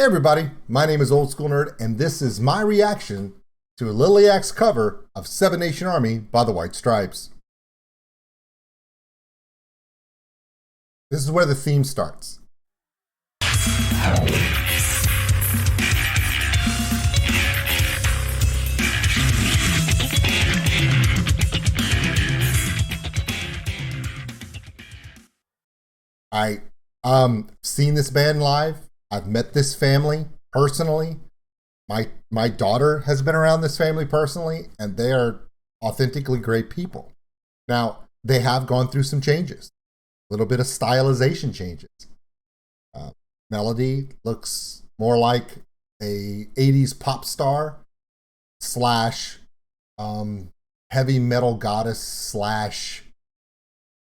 Hey everybody, my name is Old School Nerd, and this is my reaction to Liliac's cover of Seven Nation Army by the White Stripes. This is where the theme starts. I seen this band live. I've met this family personally. My daughter has been around this family personally, and they are authentically great people. Now, they have gone through some changes, a little bit of stylization changes. Melody looks more like a 80s pop star slash heavy metal goddess slash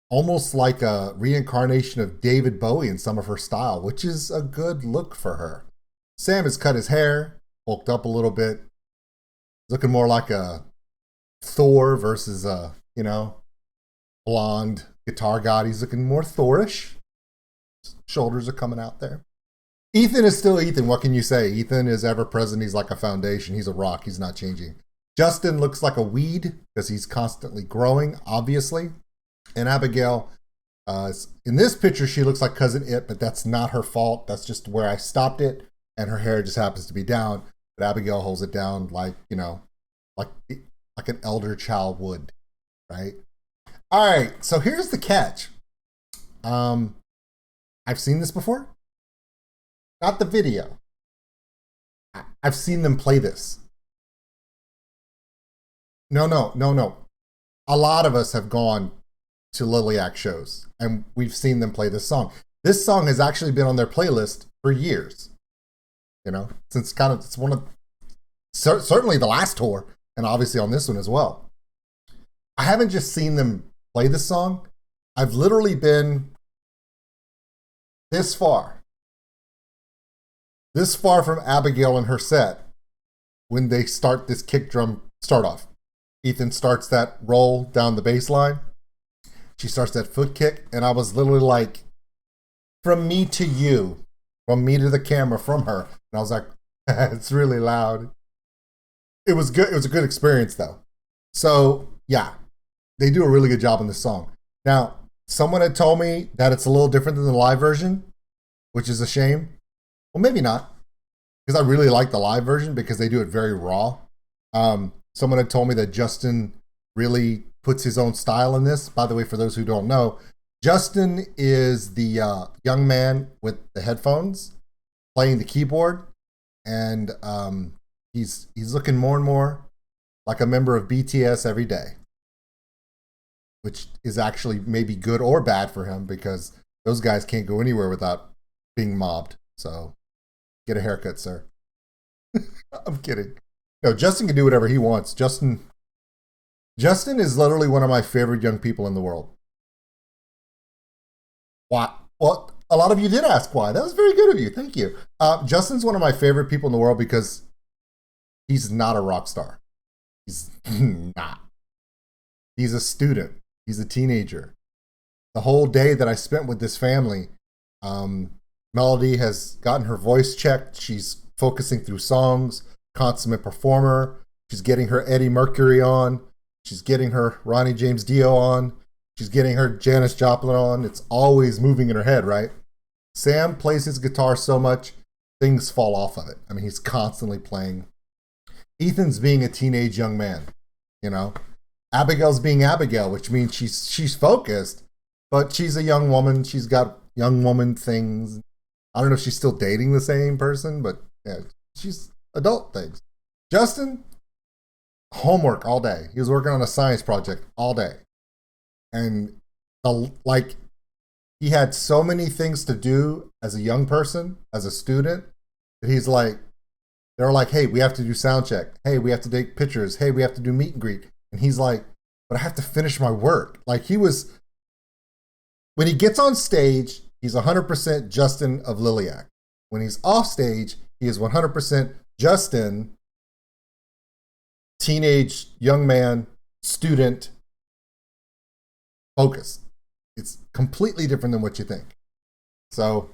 almost like a reincarnation of David Bowie in some of her style, which is a good look for her. Sam has cut his hair, bulked up a little bit, looking more like a Thor versus a, blonde guitar god. He's looking more Thorish. Shoulders are coming out there. Ethan is still Ethan. What can you say? Ethan is ever present. He's like a foundation. He's a rock. He's not changing. Justin looks like a weed because he's constantly growing, obviously. And Abigail, in this picture, she looks like Cousin It, but that's not her fault. That's just where I stopped it, and her hair just happens to be down. But Abigail holds it down like, like an elder child would, right? All right, so here's the catch. I've seen this before. Not the video. I've seen them play this. No. A lot of us have gone to Liliac shows, and we've seen them play this song. This song has actually been on their playlist for years. Since it's one of certainly the last tour, and obviously on this one as well. I haven't just seen them play this song. I've literally been this far from Abigail and her set when they start this kick drum start off. Ethan starts that roll down the bass line. She starts that foot kick, and I was literally like, from me to you, from me to the camera, from her. And I was like, it's really loud. It was good. It was a good experience, though. So, yeah, they do a really good job on this song. Now, someone had told me that it's a little different than the live version, which is a shame. Well, maybe not, because I really like the live version because they do it very raw. Someone had told me that Justin really puts his own style in this. By the way, for those who don't know, Justin is the young man with the headphones playing the keyboard, and he's looking more and more like a member of BTS every day, which is actually maybe good or bad for him because those guys can't go anywhere without being mobbed. So get a haircut, sir. I'm kidding. No, Justin can do whatever he wants. Justin is literally one of my favorite young people in the world. Why? Well, a lot of you did ask why. That was very good of you. Thank you. Justin's one of my favorite people in the world because he's not a rock star. He's not. He's a student. He's a teenager. The whole day that I spent with this family, Melody has gotten her voice checked. She's focusing through songs, consummate performer. She's getting her Eddie Mercury on. She's getting her Ronnie James Dio on. She's getting her Janis Joplin on. It's always moving in her head, right? Sam plays his guitar so much, things fall off of it. I mean, he's constantly playing. Ethan's being a teenage young man, Abigail's being Abigail, which means she's focused, but she's a young woman. She's got young woman things. I don't know if she's still dating the same person, but yeah, she's adult things. Justin, homework all day. He was working on a science project all day. And he had so many things to do as a young person, as a student, that he's like, they're like, hey, we have to do sound check. Hey, we have to take pictures. Hey, we have to do meet and greet. And he's like, but I have to finish my work. Like when he gets on stage, he's 100% Justin of Liliac. When he's off stage, he is 100% Justin, teenage, young man, student, focused. It's completely different than what you think. So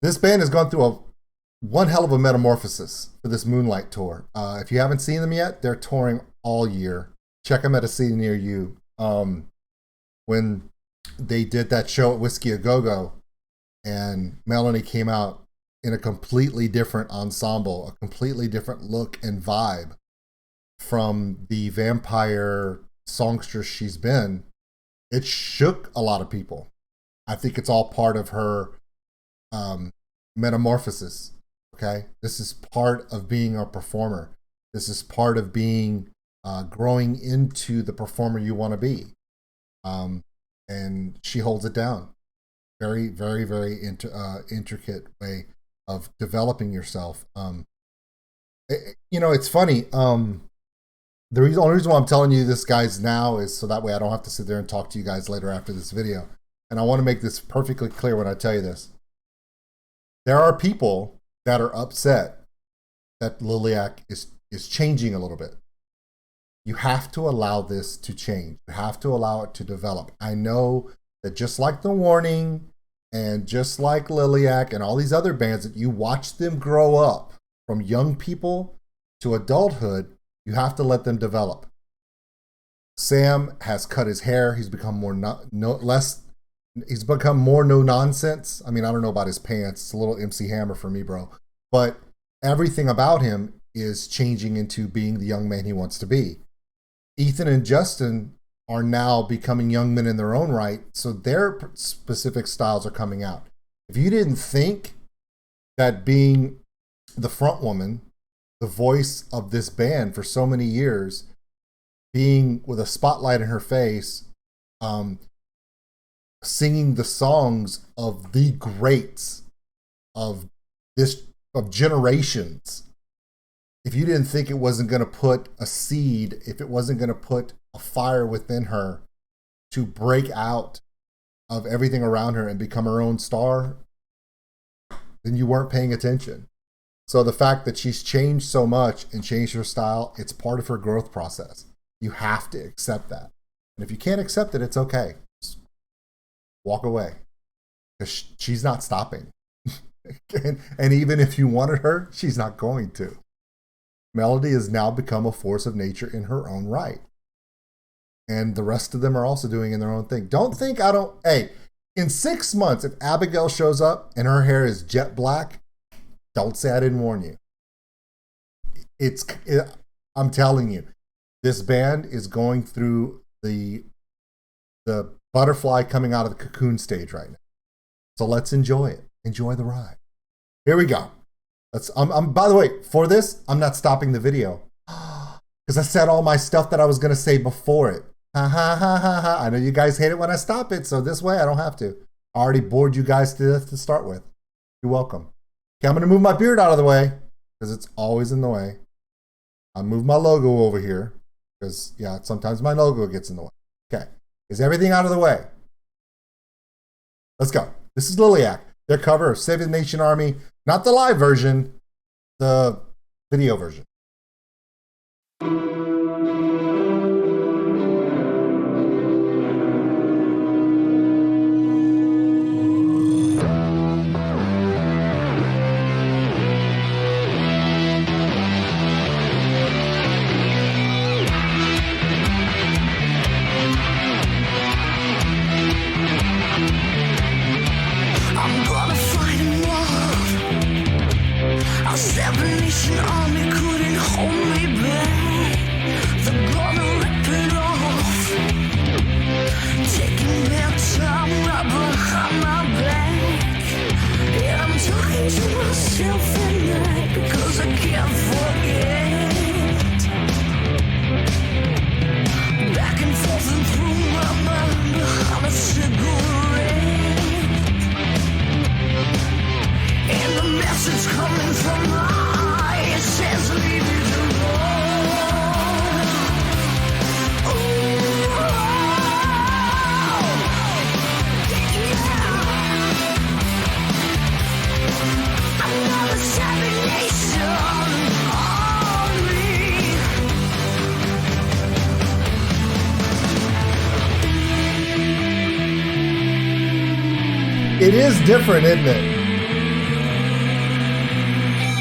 This band has gone through one hell of a metamorphosis for this Moonlight tour. If you haven't seen them yet, they're touring all year. Check them at a city near you. When they did that show at Whiskey A Go-Go, and Melanie came out in a completely different ensemble, a completely different look and vibe from the vampire songstress she's been, it shook a lot of people. I think it's all part of her metamorphosis. Okay, this is part of being a performer. This is part of being growing into the performer you want to be. And she holds it down. Very, very, very intricate way of developing yourself. It's funny. The only reason why I'm telling you this, guys, now is so that way I don't have to sit there and talk to you guys later after this video. And I want to make this perfectly clear when I tell you this. There are people that are upset that Liliac is changing a little bit. You have to allow this to change. You have to allow it to develop. I know that just like The Warning and just like Liliac and all these other bands, that you watch them grow up from young people to adulthood, you have to let them develop. Sam has cut his hair. He's become he's become more no nonsense. I mean, I don't know about his pants. It's a little MC Hammer for me, bro. But everything about him is changing into being the young man he wants to be. Ethan and Justin are now becoming young men in their own right, so their specific styles are coming out. If you didn't think that being the front woman, the voice of this band for so many years, being with a spotlight in her face, singing the songs of the greats of generations, if you didn't think it wasn't going to put a seed, if it wasn't going to put a fire within her to break out of everything around her and become her own star, then you weren't paying attention. So the fact that she's changed so much and changed her style, it's part of her growth process. You have to accept that. And if you can't accept it, it's okay. Just walk away. Because she's not stopping. and even if you wanted her, she's not going to. Melody has now become a force of nature in her own right. And the rest of them are also doing in their own thing. Don't think I don't... Hey, in 6 months, if Abigail shows up and her hair is jet black, don't say I didn't warn you. I'm telling you, this band is going through the butterfly coming out of the cocoon stage right now. So let's enjoy it. Enjoy the ride. Here we go. By the way, for this, I'm not stopping the video because I said all my stuff that I was going to say before it. Ha ha ha ha ha. I know you guys hate it when I stop it, so this way I don't have to. I already bored you guys to death to start with. You're welcome. Okay, I'm going to move my beard out of the way because it's always in the way. I'll move my logo over here because, yeah, sometimes my logo gets in the way. Okay, is everything out of the way? Let's go. This is Liliac. Their cover of Save the Nation Army. Not the live version, the video version. Army couldn't hold me back. They're gonna rip it off, taking their time right behind my back. Yeah, I'm talking to myself at night because I can't forget. Back and forth and through my mind behind a cigarette, and the message coming from my says leave it alone. Ooh, yeah. Another savage nation on me. It is different, isn't it?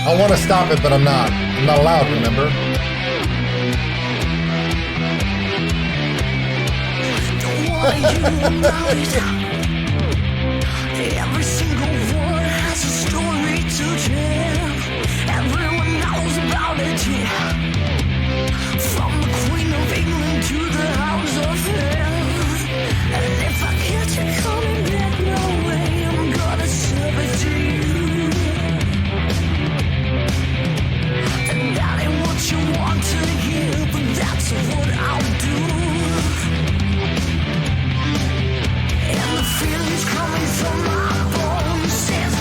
I want to stop it, but I'm not. I'm not allowed, remember? Every single word has a story to tell. Everyone knows about it, yeah. From the Queen of England to the House of Hell. And if I catch you coming back my way, I'm gonna serve it to you. And that ain't what you want to hear, but that's what I'll do. And the feelings coming from my bones says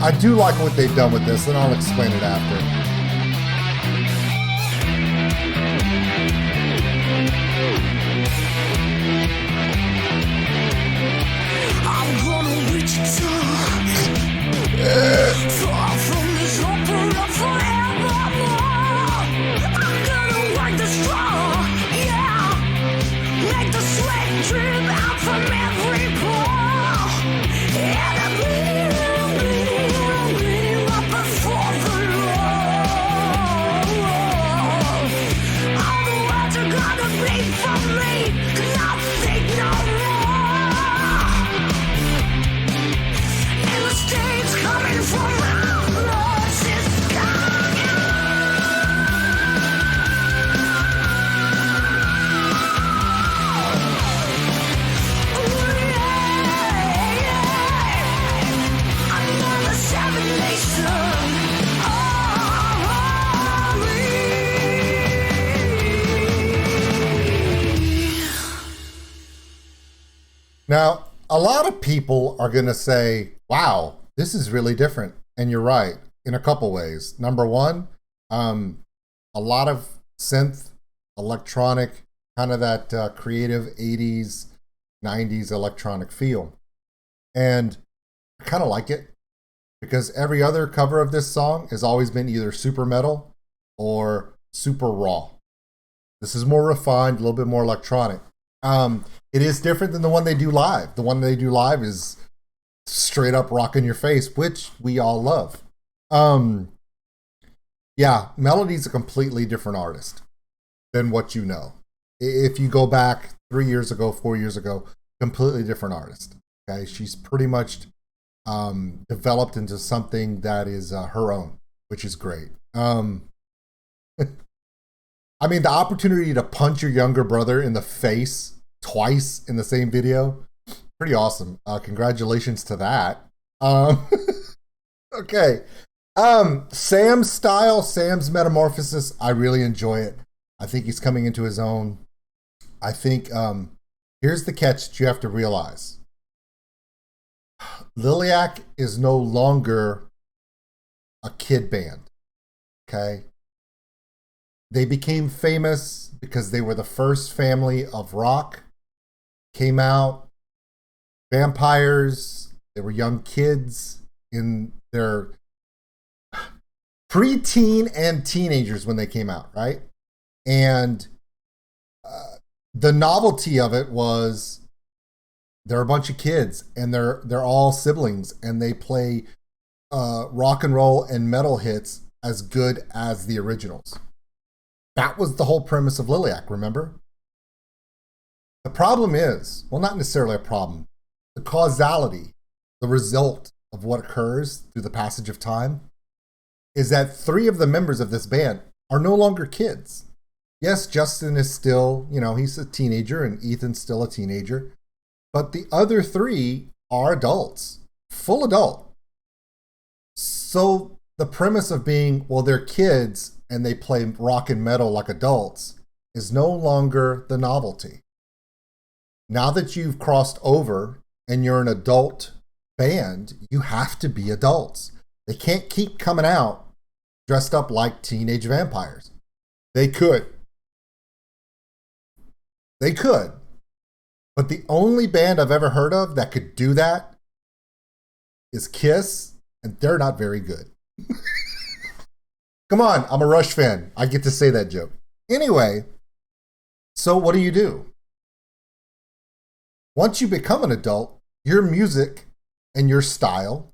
I do like what they've done with this, and I'll explain it after. I'm gonna reach the top, far from this opera forevermore. I'm gonna work the straw, yeah, make the sweat drip out from every pore. And I'm bleeding up before the Lord. All the words are gonna bleed from me, nothing no more. And the stains coming from my blood is gone. Another seven nation. Now, a lot of people are going to say, wow, this is really different. And you're right, in a couple ways. Number one, a lot of synth, electronic, kind of that creative 80s, 90s electronic feel. And I kind of like it because every other cover of this song has always been either super metal or super raw. This is more refined, a little bit more electronic. It is different than the one they do live. The one they do live is straight up rock in your face, which we all love. Yeah, Melody's a completely different artist than what you know. If you go back 3 years ago, 4 years ago, completely different artist. Okay, she's pretty much developed into something that is her own, which is great. I mean, the opportunity to punch your younger brother in the face twice in the same video, pretty awesome. Congratulations to that. Okay. Sam's style, Sam's Metamorphosis, I really enjoy it. I think he's coming into his own. I think, here's the catch that you have to realize. Lilliac is no longer a kid band, okay? They became famous because they were the first family of rock. Came out, vampires, they were young kids in their preteen and teenagers when they came out, right? And the novelty of it was they're a bunch of kids and they're all siblings and they play rock and roll and metal hits as good as the originals. That was the whole premise of Liliac, remember? The problem is, well, not necessarily a problem, the causality, the result of what occurs through the passage of time is that 3 of the members of this band are no longer kids. Yes, Justin is still, he's a teenager and Ethan's still a teenager, but the other 3 are adults, full adult. So the premise of being, well, they're kids and they play rock and metal like adults is no longer the novelty. Now that you've crossed over and you're an adult band, you have to be adults. They can't keep coming out dressed up like teenage vampires. They could. But the only band I've ever heard of that could do that is Kiss, and they're not very good. Come on, I'm a Rush fan. I get to say that joke. Anyway, so what do? Once you become an adult, your music and your style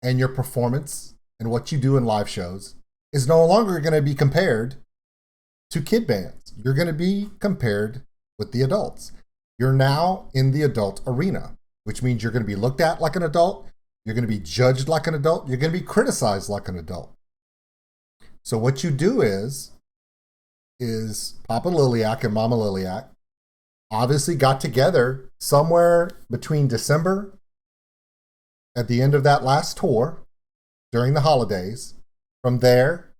and your performance and what you do in live shows is no longer going to be compared to kid bands. You're going to be compared with the adults. You're now in the adult arena, which means you're going to be looked at like an adult. You're going to be judged like an adult. You're going to be criticized like an adult. So what you do is Papa Liliac and Mama Liliac obviously got together somewhere between December at the end of that last tour during the holidays, from there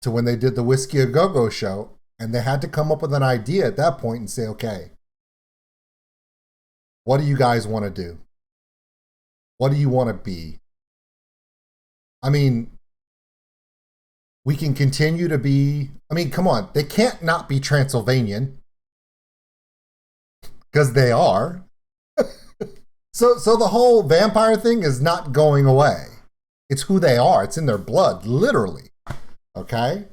to when they did the Whiskey A Go-Go show, and they had to come up with an idea at that point and say, okay, what do you guys want to do? What do you want to be? I mean, we can continue to be, come on, they can't not be Transylvanian, because they are. So the whole vampire thing is not going away. It's who they are. It's in their blood, literally. Okay?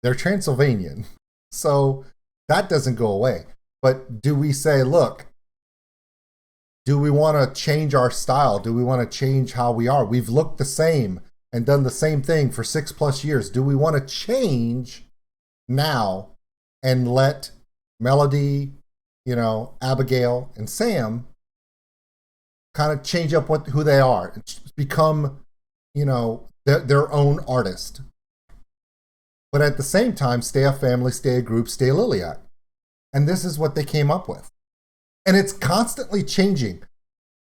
They're Transylvanian. So that doesn't go away. But do we say, look, do we want to change our style? Do we want to change how we are? We've looked the same and done the same thing for 6+ years. Do we want to change now and let Melody, Abigail and Sam kind of change up who they are and become, their own artist? But at the same time, stay a family, stay a group, stay Liliac. And this is what they came up with. And it's constantly changing.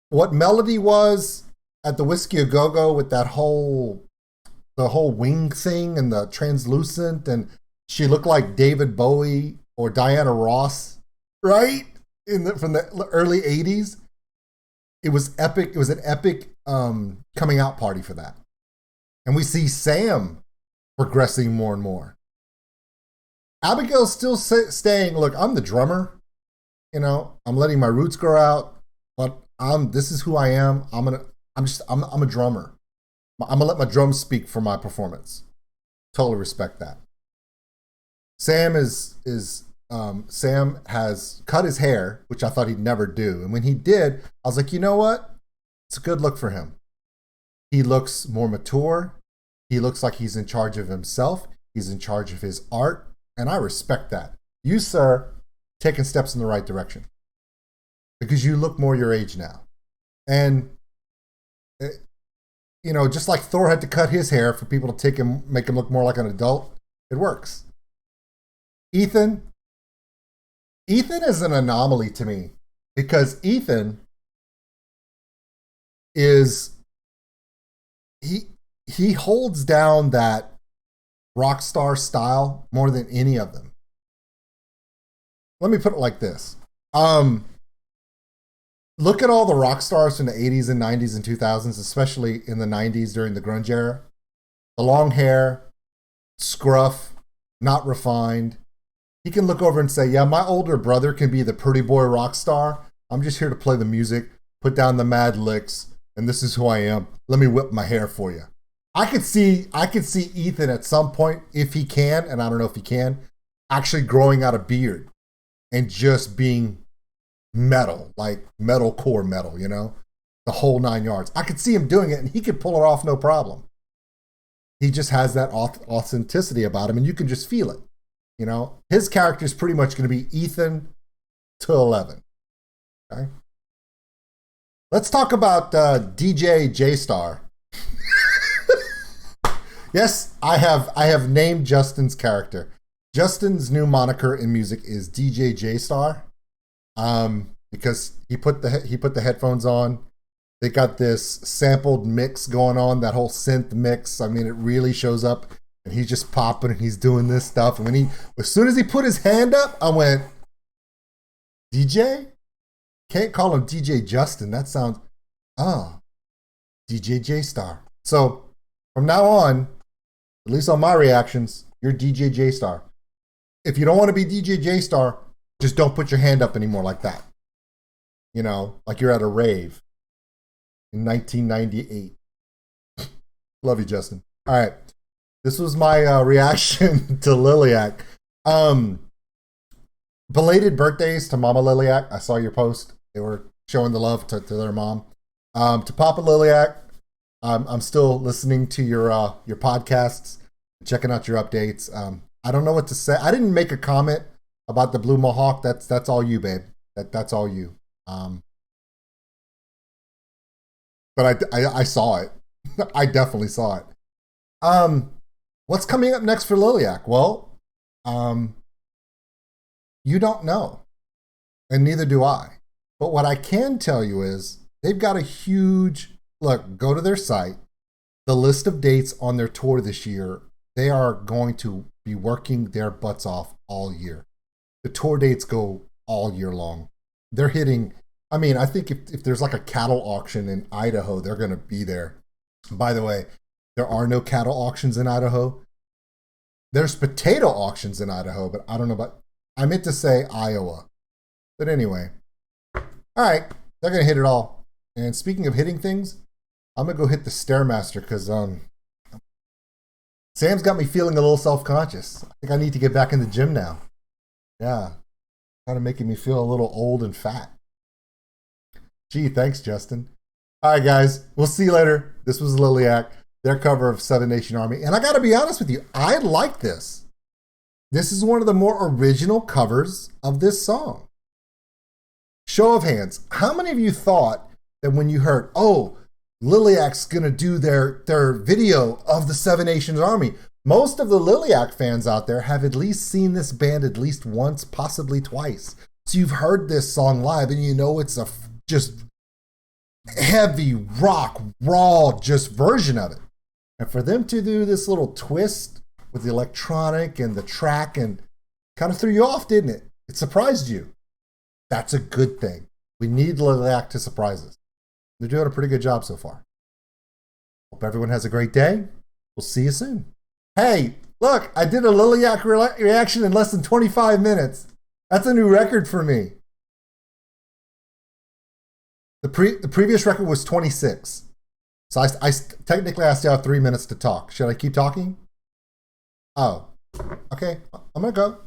What Melody was at the Whiskey A Go-Go with the whole wing thing and the translucent, and she looked like David Bowie or Diana Ross, right? From the early 80s. It was epic. It was an epic coming out party for that. And we see Sam progressing more and more. Abigail's still staying, look, I'm the drummer. I'm letting my roots grow out, but this is who I am. I'm a drummer. I'm gonna let my drums speak for my performance. Totally respect that. Sam Sam has cut his hair, which I thought he'd never do. And when he did, I was like, you know what? It's a good look for him. He looks more mature. He looks like he's in charge of himself. He's in charge of his art. And I respect that. You, sir, taking steps in the right direction, because you look more your age now. And, just like Thor had to cut his hair for people to make him look more like an adult, it works. Ethan is an anomaly to me, because Ethan he holds down that rock star style more than any of them. Let me put it like this. Look at all the rock stars from the 80s and 90s and 2000s, especially in the 90s during the grunge era. The long hair, scruff, not refined. He can look over and say, yeah, my older brother can be the pretty boy rock star. I'm just here to play the music, put down the mad licks, and this is who I am. Let me whip my hair for you. I could see Ethan at some point, if he can, and I don't know if he can, actually growing out a beard and just being metal, like metalcore metal, the whole 9 yards. I could see him doing it, and he could pull it off no problem. He just has that authenticity about him, and you can just feel it. His character is pretty much going to be Ethan to 11. Okay. Let's talk about DJ J-Star. Yes, I have named Justin's character. Justin's new moniker in music is DJ J-Star, because he put the headphones on. They got this sampled mix going on, that whole synth mix. It really shows up And he's just popping and he's doing this stuff. And as soon as he put his hand up, I went, DJ? Can't call him DJ Justin. That sounds, DJ J-Star. So from now on, at least on my reactions, you're DJ J-Star. If you don't want to be DJ J-Star, just don't put your hand up anymore like that. You know, like you're at a rave in 1998. Love you, Justin. All right. This was my reaction to Lilliac. Belated birthdays to Mama Liliac. I saw your post. They were showing the love to their mom. To Papa Liliac, I'm still listening to your podcasts, checking out your updates. I don't know what to say. I didn't make a comment about the Blue Mohawk. That's all you, babe. That's all you. But I saw it. I definitely saw it. What's coming up next for Liliac? Well, you don't know, and neither do I. But what I can tell you is they've got a huge look. Go to their site. The list of dates on their tour this year. They are going to be working their butts off all year. The tour dates go all year long. They're hitting. I mean, I think if there's like a cattle auction in Idaho, they're going to be there. By the way, there are no cattle auctions in Idaho. There's potato auctions in Idaho, but I don't know about, I meant to say Iowa. But anyway, all right, they're going to hit it all. And speaking of hitting things, I'm going to go hit the Stairmaster because Sam's got me feeling a little self-conscious. I think I need to get back in the gym now. Yeah, kind of making me feel a little old and fat. Gee, thanks, Justin. All right, guys, we'll see you later. This was Liliac, their cover of Seven Nation Army. And I got to be honest with you, I like this. This is one of the more original covers of this song. Show of hands, how many of you thought that when you heard, oh, Liliac's going to do their video of the Seven Nations Army? Most of the Liliac fans out there have at least seen this band at least once, possibly twice. So you've heard this song live and you know it's a just heavy rock, raw, just version of it. And for them to do this little twist with the electronic and the track and kind of threw you off, didn't it? It surprised you. That's a good thing. We need Liliac to surprise us. They're doing a pretty good job so far. Hope everyone has a great day. We'll see you soon. Hey, look, I did a Liliac reaction in less than 25 minutes. That's a new record for me. The previous record was 26. So I technically I still have 3 minutes to talk. Should I keep talking? Oh, okay. I'm going to go.